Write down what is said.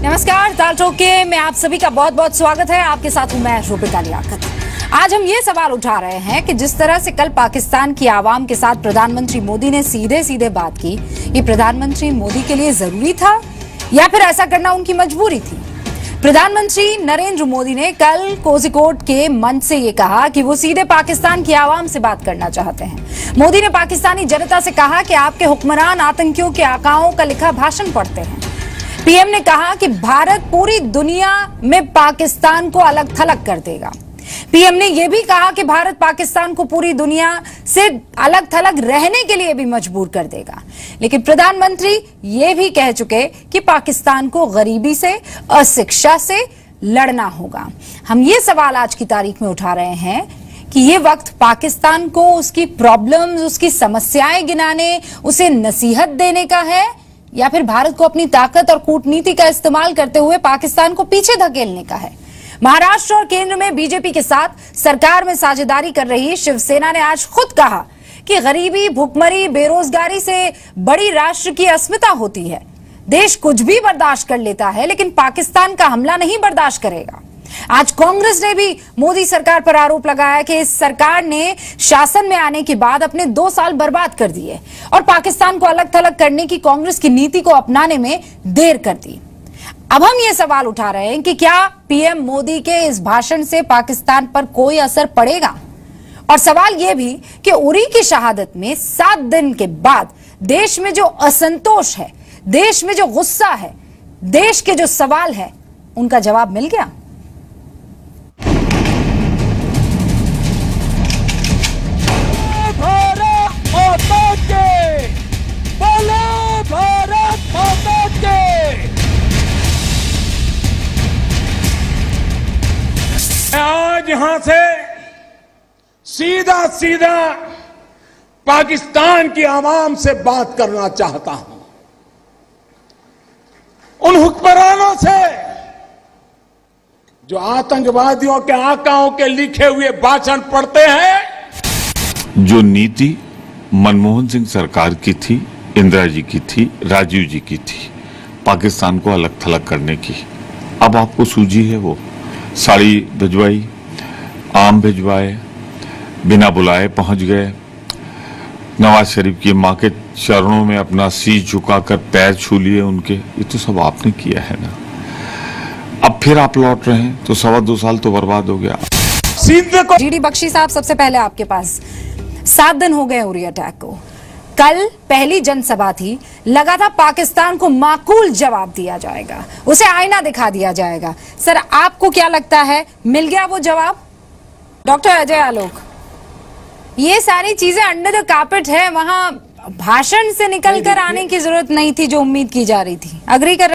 नमस्कार, दाल टोके में आप सभी का बहुत बहुत स्वागत है। आपके साथ हूं मैं रूबिका लियाकत। आज हम ये सवाल उठा रहे हैं कि जिस तरह से कल पाकिस्तान की आवाम के साथ प्रधानमंत्री मोदी ने सीधे सीधे बात की, ये प्रधानमंत्री मोदी के लिए जरूरी था या फिर ऐसा करना उनकी मजबूरी थी। प्रधानमंत्री नरेंद्र मोदी ने कल कोझिकोड के मंच से ये कहा कि वो सीधे पाकिस्तान की आवाम से बात करना चाहते हैं। मोदी ने पाकिस्तानी जनता से कहा कि आपके हुक्मरान आतंकियों के आकाओं का लिखा भाषण पढ़ते हैं। पीएम ने कहा कि भारत पूरी दुनिया में पाकिस्तान को अलग थलग कर देगा। पीएम ने यह भी कहा कि भारत पाकिस्तान को पूरी दुनिया से अलग थलग रहने के लिए भी मजबूर कर देगा। लेकिन प्रधानमंत्री ये भी कह चुके कि पाकिस्तान को गरीबी से, अशिक्षा से लड़ना होगा। हम ये सवाल आज की तारीख में उठा रहे हैं कि ये वक्त पाकिस्तान को उसकी प्रॉब्लम्स, उसकी समस्याएं गिनाने, उसे नसीहत देने का है या फिर भारत को अपनी ताकत और कूटनीति का इस्तेमाल करते हुए पाकिस्तान को पीछे धकेलने का है। महाराष्ट्र और केंद्र में बीजेपी के साथ सरकार में साझेदारी कर रही शिवसेना ने आज खुद कहा कि गरीबी, भुखमरी, बेरोजगारी से बड़ी राष्ट्र की अस्मिता होती है। देश कुछ भी बर्दाश्त कर लेता है लेकिन पाकिस्तान का हमला नहीं बर्दाश्त करेगा। आज कांग्रेस ने भी मोदी सरकार पर आरोप लगाया कि इस सरकार ने शासन में आने के बाद अपने 2 साल बर्बाद कर दिए और पाकिस्तान को अलग थलग करने की कांग्रेस की नीति को अपनाने में देर कर दी। अब हम ये सवाल उठा रहे हैं कि क्या पीएम मोदी के इस भाषण से पाकिस्तान पर कोई असर पड़ेगा? और सवाल यह भी कि उरी की शहादत में 7 दिन के बाद देश में जो असंतोष है, देश में जो गुस्सा है, देश के जो सवाल है, उनका जवाब मिल गया। आज यहां से सीधा सीधा पाकिस्तान की आवाम से बात करना चाहता हूं। उन हुक्मरानों से जो आतंकवादियों के आकाओं के लिखे हुए भाषण पढ़ते हैं। जो नीति मनमोहन सिंह सरकार की थी, इंदिरा जी की थी, राजीव जी की थी, पाकिस्तान को अलग थलग करने की, अब आपको सूझी है। वो साड़ी भिजवाई, आम भिजवाए, बिना बुलाए पहुंच गए, नवाज शरीफ की मां के चरणों में अपना सीर झुकाकर पैर छू लिए उनके। ये तो सब आपने किया है ना। अब फिर आप लौट रहे हैं तो 2.25 साल तो बर्बाद हो गया। सीधे को जीडी बख्शी साहब, सबसे पहले आपके पास 7 दिन हो गए उरी अटैक को। कल पहली जनसभा थी, लगा था पाकिस्तान को माकूल जवाब दिया जाएगा, उसे आईना दिखा दिया जाएगा। सर, आपको क्या लगता है, मिल गया वो जवाब? डॉक्टर अजय आलोक, ये सारी चीजें अंडर द कार्पेट है, वहां भाषण से निकलकर आने की जरूरत नहीं थी जो उम्मीद की जा रही थी। अग्री कर